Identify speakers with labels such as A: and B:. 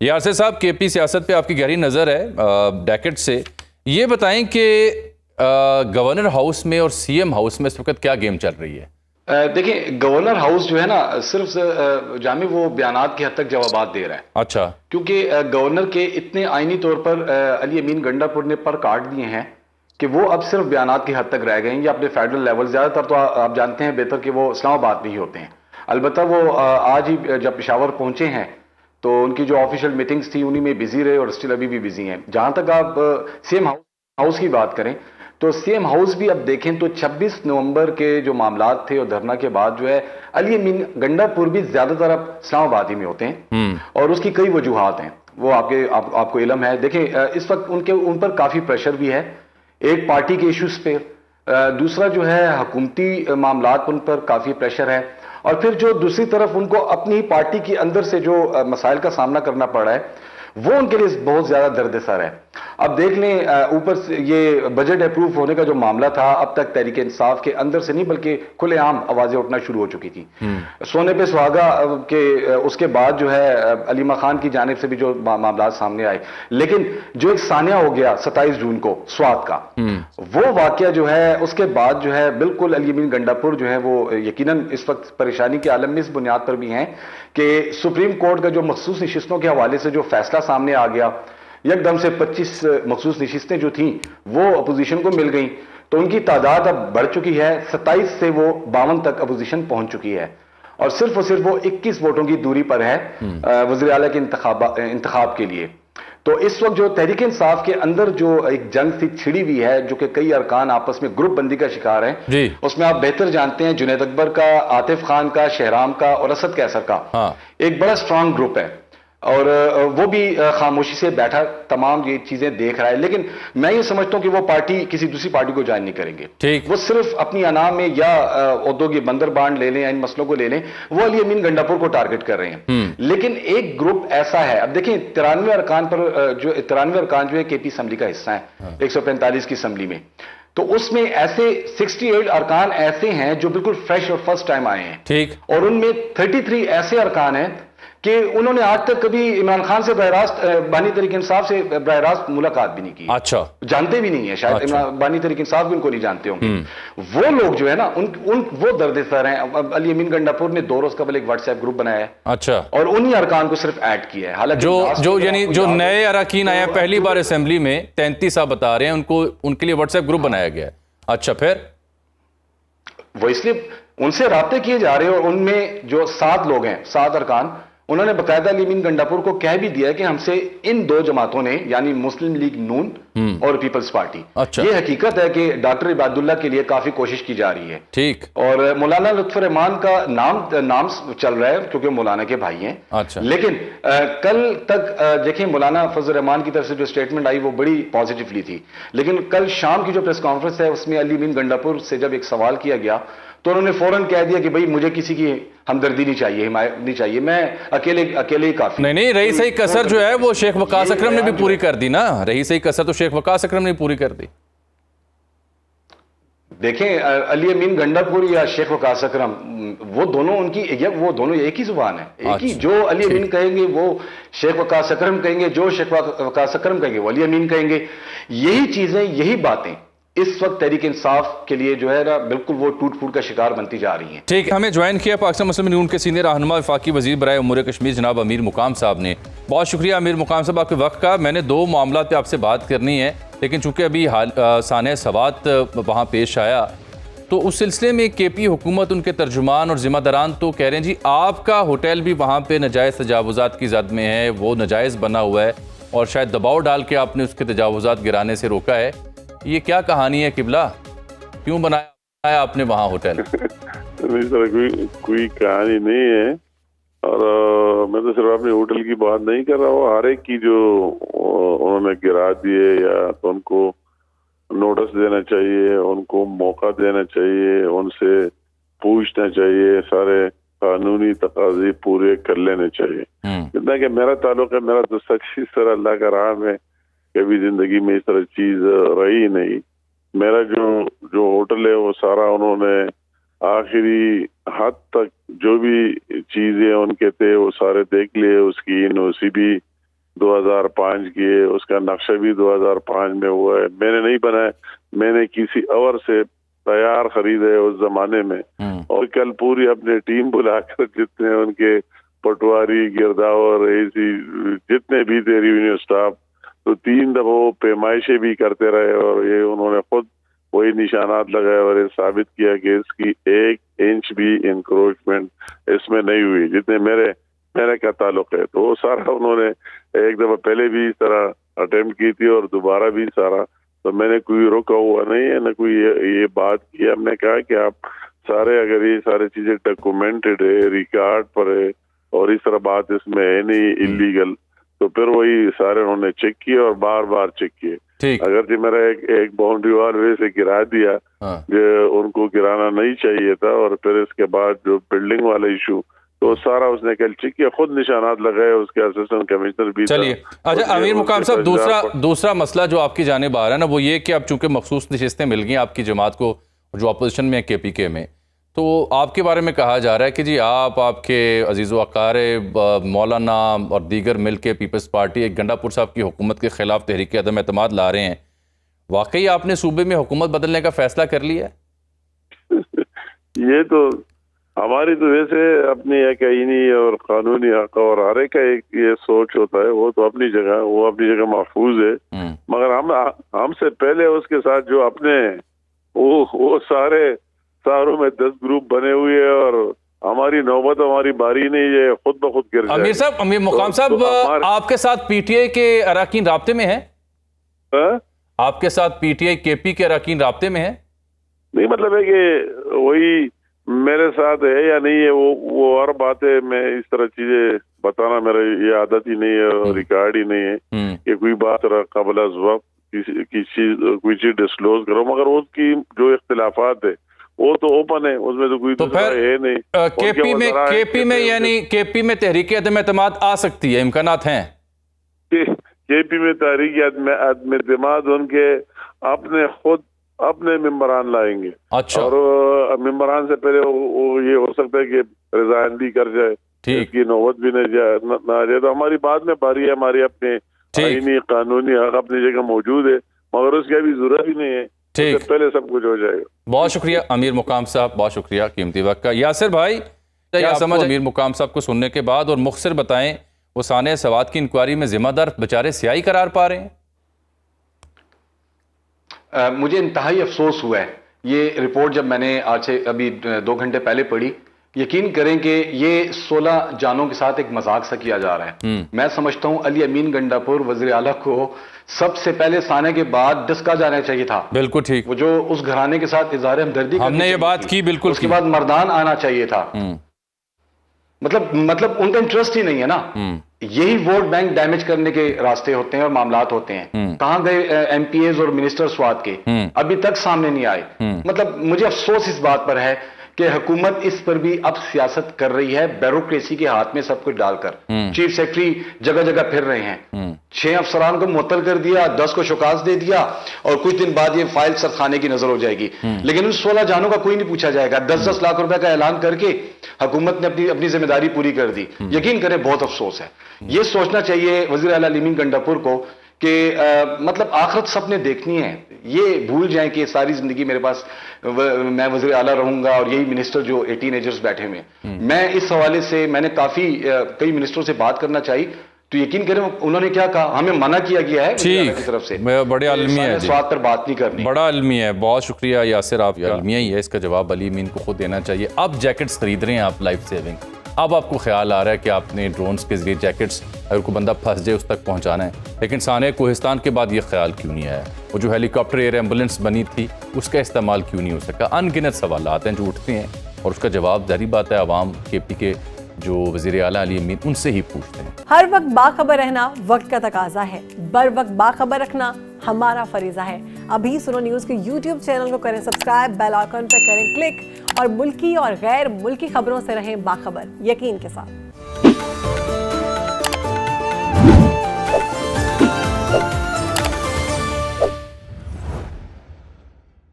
A: یاسر صاحب، کے پی سیاست پہ آپ کی گہری نظر ہے ڈیکٹ سے، یہ بتائیں کہ گورنر ہاؤس میں اور سی ایم ہاؤس میں اس وقت کیا گیم چل رہی ہے؟
B: دیکھیں، گورنر ہاؤس جو ہے نا صرف جامع وہ بیانات کی حد تک جوابات دے رہا ہے.
A: اچھا.
B: کیونکہ گورنر کے اتنے آئینی طور پر علی امین گنڈا پور نے پر کاٹ دیے ہیں کہ وہ اب صرف بیانات کی حد تک رہ گئے ہیں. یا اپنے فیڈرل لیول، زیادہ تر تو آپ جانتے ہیں بہتر کہ وہ اسلام آباد میں ہی ہوتے ہیں. البتہ وہ آج ہی جب پشاور پہنچے ہیں تو ان کی جو آفیشیل میٹنگز تھی انہی میں بزی رہے اور اسٹل ابھی بھی بزی ہیں. جہاں تک آپ سی ایم ہاؤس کی بات کریں تو سی ایم ہاؤس بھی اب دیکھیں تو 26 نومبر کے جو معاملات تھے اور دھرنا کے بعد جو ہے علی امین گنڈا پور بھی زیادہ تر اب اسلام آباد ہی میں ہوتے ہیں. اور اس کی کئی وجوہات ہیں، وہ آپ کو علم ہے. دیکھیں، اس وقت ان پر کافی پریشر بھی ہے، ایک پارٹی کے ایشوز پہ، دوسرا جو ہے حکومتی معاملات ان پر کافی پریشر ہے، اور پھر جو دوسری طرف ان کو اپنی پارٹی کے اندر سے جو مسائل کا سامنا کرنا پڑ رہا ہے وہ ان کے لیے بہت زیادہ درد سر ہے. اب دیکھ لیں، اوپر سے یہ بجٹ اپروو ہونے کا جو معاملہ تھا اب تک تحریک انصاف کے اندر سے نہیں بلکہ کھلے عام آوازیں اٹھنا شروع ہو چکی تھی. سونے پہ سہاگا کے اس کے بعد جو ہے علیمہ خان کی جانب سے بھی جو معاملات سامنے آئے، لیکن جو ایک ثانیہ ہو گیا 27 جون کو سوات کا، وہ واقعہ جو ہے اس کے بعد جو ہے بالکل علی امین گنڈا پور جو ہے وہ یقیناً اس وقت پریشانی کے عالم میں اس بنیاد پر بھی ہیں کہ سپریم کورٹ کا جو مخصوص نشستوں کے حوالے سے جو فیصلہ سامنے آ گیا، یک دم سے 25 مخصوص نشستیں جو تھیں وہ اپوزیشن کو مل گئیں، تو ان کی تعداد اب بڑھ چکی ہے، 27 سے وہ 52 تک اپوزیشن پہنچ چکی ہے، اور صرف وہ 21 ووٹوں کی دوری پر ہے وزیر اعلیٰ کے انتخاب کے لیے. تو اس وقت جو تحریک انصاف کے اندر جو ایک جنگ سی چھڑی ہوئی ہے، جو کہ کئی ارکان آپس میں گروپ بندی کا شکار ہیں، اس میں آپ بہتر جانتے ہیں جنید اکبر کا، عاطف خان کا، شہرام کا اور اسد کیسر کا ایک بڑا سٹرانگ گروپ ہے، اور وہ بھی خاموشی سے بیٹھا تمام یہ چیزیں دیکھ رہا ہے. لیکن میں یہ سمجھتا ہوں کہ وہ پارٹی کسی دوسری پارٹی کو جوائن نہیں کریں گے. وہ صرف اپنی انا میں یا عہدوں کی بندر بانڈ لے لیں یا ان مسئلوں کو لے لیں، وہ علی امین گنڈا پور کو ٹارگٹ کر رہے ہیں. لیکن ایک گروپ ایسا ہے، اب دیکھیں 93 ارکان پر جو 93 ارکان جو ہے کے پی اسمبلی کا حصہ ہیں 145 کی اسمبلی میں، تو اس میں ایسے 68 ارکان ایسے ہیں جو بالکل فریش اور فرسٹ ٹائم آئے ہیں، اور ان میں 33 ایسے ارکان ہیں کہ انہوں نے آج تک کبھی عمران خان سے براہ راست، بانی تحریک انصاف سے براہ راست ملاقات بھی نہیں کی. اچھا. جانتے بھی نہیں ہیں شاید، بانی تحریک انصاف بھی ان کو نہیں جانتے ہوں گے. وہ لوگ جو ہے نا وہ درد سر ہیں. علی امین گنڈا پور نے 2 روز قبل ایک واٹس ایپ گروپ بنایا ہے. اچھا. اور انہی ارکان کو صرف ایڈ کیا ہے. حالانکہ جو
A: نئے اراکین آئے پہلی بار اسمبلی میں 33 آپ بتا رہے ہیں، ان کے لیے واٹس ایپ گروپ بنایا گیا ہے. اچھا. پھر
B: وہ اس لیے ان سے رابطے کیے جا رہے ہیں، اور ان میں جو 7 لوگ ہیں، 7 ارکان، انہوں نے باقاعدہ علی امین گنڈا پور کو کہہ بھی دیا ہے کہ ہم سے ان 2 جماعتوں نے، یعنی مسلم لیگ نون اور پیپلز پارٹی، یہ حقیقت ہے کہ ڈاکٹر عباد اللہ کے لیے کافی کوشش کی جا رہی ہے. ٹھیک. اور مولانا لطف الرحمان کا نام چل رہا ہے کیونکہ مولانا کے بھائی ہیں. لیکن کل تک دیکھیں مولانا فضل الرحمان کی طرف سے جو سٹیٹمنٹ آئی وہ بڑی پازیٹیولی تھی، لیکن کل شام کی جو پریس کانفرنس ہے اس میں علی امین گنڈا پور سے جب ایک سوال کیا گیا تو انہوں نے فوراً کہہ دیا کہ بھئی مجھے کسی کی ہمدردی نہیں چاہیے، حمایت نہیں چاہیے، میں اکیلے ہی کافی.
A: نہیں، رئیس کسر جو ہے وہ شیخ وقاص اکرم نے بھی پوری کر دی نا. رئیس کسر تو شیخ وقاص اکرم نے پوری کر دی.
B: دیکھیں، علی امین گنڈا پور یا شیخ وقاص اکرم، وہ دونوں ایک ہی زبان ہے، ایک ہی. جو علی امین کہیں گے وہ شیخ وقاص اکرم کہیں گے، جو شیخ وقاص اکرم کہیں گے وہ علی امین کہیں گے. یہی چیزیں، یہی باتیں اس وقت تحریک انصاف کے لیے جو ہے نا بالکل وہ ٹوٹ پھوٹ کا شکار بنتی جا رہی ہیں.
A: ٹھیک. ہمیں جوائن کیا پاکستان مسلم یونین کے سینئر رہنما وفاقی وزیر برائے امور کشمیر جناب امیر مقام صاحب نے. بہت شکریہ امیر مقام صاحب آپ کے وقت کا. میں نے 2 معاملات پہ آپ سے بات کرنی ہے، لیکن چونکہ ابھی سانحہ سوات وہاں پیش آیا تو اس سلسلے میں کے پی حکومت، ان کے ترجمان اور ذمہ داران تو کہہ رہے ہیں جی آپ کا ہوٹل بھی وہاں پہ ناجائز تجاوزات کی زد میں ہے، وہ ناجائز بنا ہوا ہے اور شاید دباؤ ڈال کے آپ نے اس کے تجاوزات گرانے سے روکا ہے. یہ کیا کہانی ہے قبلہ؟ کیوں بنایا آپ نے وہاں ہوٹل؟
C: کوئی کہانی نہیں ہے، اور میں تو صرف اپنے ہوٹل کی بات نہیں کر رہا ہوں، ہر ایک کی جو انہوں نے گرا دیے یا تو ان کو نوٹس دینا چاہیے، ان کو موقع دینا چاہیے، ان سے پوچھنا چاہیے، سارے قانونی تقاضے پورے کر لینے چاہیے. اتنا کہ میرا تعلق ہے، میرا تو سچ اس طرح اللہ کا راہ میں کبھی زندگی میں اس طرح چیز رہی نہیں. میرا جو ہوٹل ہے وہ سارا انہوں نے آخری حد تک جو بھی چیزیں ان کے تھے وہ سارے دیکھ لیے، اس کی NOC بھی 2005 کی ہے, اس کا نقشہ بھی 2005 میں ہوا ہے. میں نے نہیں بنایا, میں نے کسی اور سے تیار خریدے اس زمانے میں. اور کل پوری اپنی ٹیم بلا کر جتنے ان کے پٹواری, گرداور, ایسی جتنے بھی تھے ریونیو اسٹاف, تو 3 دفعہ وہ پیمائشیں بھی کرتے رہے, اور یہ انہوں نے خود وہی نشانات لگائے اور یہ ثابت کیا کہ اس کی 1 انچ بھی انکروچمنٹ اس میں نہیں ہوئی جتنے میرے کا تعلق ہے. تو وہ سارا انہوں نے ایک دفعہ پہلے بھی اس طرح اٹیمپٹ کی تھی اور دوبارہ بھی سارا. تو میں نے کوئی روکا ہوا نہیں ہے, نہ کوئی یہ بات کی. ہم نے کہا کہ آپ سارے اگر یہ ساری چیزیں ڈاکومنٹڈ ہے, ریکارڈ پر ہے, اور اس طرح بات اس میں ہے نہیں انلیگل, تو پھر وہی سارے انہوں نے چیک کیے اور بار بار چیک کیے. اگرچہ میرا ایک باؤنڈری وال ویسے گرا دیا جو ان کو گرانا نہیں چاہیے تھا, اور پھر اس کے بعد جو بلڈنگ والا ایشو تو سارا اس نے کل چیک کیا, خود نشانات لگائے, اس کے اسسٹنٹ کمشنر بھی.
A: چلیے اچھا امیر مقام صاحب, دوسرا مسئلہ جو آپ کی جانب آ رہا ہے نا, وہ یہ کہ اب چونکہ مخصوص نشستیں مل گئی آپ کی جماعت کو جو اپوزیشن میں ہے کے پی کے میں, تو آپ کے بارے میں کہا جا رہا ہے کہ جی آپ کے عزیز و اقارب مولانا اور دیگر مل کے پیپلز پارٹی ایک گنڈا پور صاحب کی حکومت کے خلاف تحریک عدم اعتماد لا رہے ہیں. واقعی آپ نے صوبے میں حکومت بدلنے کا فیصلہ کر لیا ہے؟
C: یہ تو ہماری تو ویسے اپنی ایک آئینی اور قانونی حق اور ہر ایک کا ایک یہ سوچ ہوتا ہے, وہ تو اپنی جگہ, وہ اپنی جگہ محفوظ ہے. مگر ہم سے پہلے اس کے ساتھ جو اپنے وہ ساروں میں 10 گروپ بنے ہوئے ہیں, اور ہماری نوبت ہماری باری نہیں ہے, خود بخود گر جائے.
A: امیر مقام صاحب, آپ کے ساتھ پی ٹی آئی کے اراکین رابطے میں ہیں؟ آپ کے ساتھ پی ٹی آئی کے پی کے اراکین رابطے میں ہیں؟ نہیں,
C: مطلب ہے کہ وہی میرے ساتھ ہے یا نہیں ہے وہ اور بات ہے. میں اس طرح چیزیں بتانا میرا یہ عادت ہی نہیں ہے اور ریکارڈ ہی نہیں ہے کہ کوئی بات قبل از وقت کوئی چیز ڈسکلوز کرو. مگر اس کی جو اختلافات ہے وہ تو اوپن ہے, اس میں تو کوئی دوسرا ہے نہیں.
A: کے پی میں تحریک عدم اعتماد آ سکتی ہے, امکانات ہیں
C: کے پی میں تحریک عدم اعتماد ان کے اپنے ممبران لائیں گے.
A: اچھا.
C: اور ممبران سے پہلے یہ ہو سکتا ہے کہ ریزائن بھی کر جائے, اس کی نوبت بھی نہ جائے. تو ہماری بعد میں باری ہے, ہماری اپنے آئینی قانونی حق اپنی جگہ موجود ہے, مگر اس کی ابھی ضرورت ہی نہیں ہے. پہلے سب کچھ ہو جائے گا.
A: بہت شکریہ امیر مقام صاحب, بہت شکریہ قیمتی وقت کا. یاسر بھائی, کیا سمجھ امیر مقام صاحب کو سننے کے بعد, اور مختصر بتائیں وہ سانحہ سوات کی انکوائری میں ذمہ دار بیچارے سیاہی قرار پا رہے ہیں؟
B: مجھے انتہائی افسوس ہوا ہے یہ رپورٹ جب میں نے آج سے ابھی 2 گھنٹے پہلے پڑھی. یقین کریں کہ یہ 16 جانوں کے ساتھ ایک مذاق سا کیا جا رہا ہے. میں سمجھتا ہوں علی امین گنڈا پور وزیر اعلیٰ کو سب سے پہلے سانحہ کے بعد ڈسکا جانا چاہیے تھا.
A: بالکل ٹھیک.
B: وہ جو اس گھرانے کے ساتھ اظہار ہمدردی
A: ہم نے یہ بات کی, بالکل
B: اس کے بعد مردان آنا چاہیے تھا. مطلب ان کا انٹرسٹ ہی نہیں ہے نا. یہی ووٹ بینک ڈیمیج کرنے کے راستے ہوتے ہیں اور معاملات ہوتے ہیں. کہاں گئے ایم پی ایز اور منسٹر سوات کے, ابھی تک سامنے نہیں آئے. مطلب مجھے افسوس اس بات پر ہے کہ حکومت اس پر بھی اب سیاست کر رہی ہے, بیوروکریسی کے ہاتھ میں سب کچھ ڈال کر. چیف سیکرٹری جگہ جگہ پھر رہے ہیں, 6 افسران کو معطل کر دیا, 10 کو شکاس دے دیا, اور کچھ دن بعد یہ فائل سرخانے کی نظر ہو جائے گی. لیکن ان 16 جانوں کا کوئی نہیں پوچھا جائے گا. 10-10 لاکھ روپے کا اعلان کر کے حکومت نے اپنی ذمہ داری پوری کر دی. یقین کریں بہت افسوس ہے. یہ سوچنا چاہیے وزیر اعلیٰ علی امین گنڈا پور کو کہ مطلب آخرت سب نے دیکھنی ہے. یہ بھول جائیں کہ ساری زندگی میرے پاس میں وزیر اعلیٰ رہوں گا اور یہی منسٹر جو 18 ایجرز بیٹھے ہوئے. میں اس حوالے سے میں نے کئی منسٹروں سے بات کرنا چاہی, تو یقین کریں انہوں نے کیا کہا, ہمیں منع کیا گیا ہے کی طرف سے.
A: بڑے علمی ہے,
B: سوات پر بات نہیں کرنی.
A: بڑا علمی ہے. بہت شکریہ یاسر, آپ علمیہ ہی ہے, اس کا جواب علی امین کو خود دینا چاہیے. اب جیکٹس خرید رہے ہیں آپ, لائف سیونگ. اب آپ کو خیال آ رہا ہے کہ آپ نے ڈرونز کے ذریعے جیکٹس اگر کوئی بندہ پھنس جائے اس تک پہنچانا ہے, لیکن سانحہ کوہستان کے بعد یہ خیال کیوں نہیں آیا؟ وہ جو ہیلی کاپٹر ایئر ایمبولنس بنی تھی اس کا استعمال کیوں نہیں ہو سکا؟ ان گنت سوالات ہیں جو اٹھتے ہیں, اور اس کا جواب ظاہری بات ہے عوام کے پی کے جو وزیر اعلیٰ علی امین ان سے ہی پوچھتے ہیں.
D: ہر وقت باخبر رہنا وقت کا تقاضا ہے, بر وقت باخبر رکھنا ہمارا فریضہ ہے. ابھی سنو نیوز کے یوٹیوب چینل کو کریں سبسکرائب, بیل آئیکن پر کریں کلک, اور ملکی اور غیر ملکی خبروں سے رہیں باخبر, یقین کے ساتھ.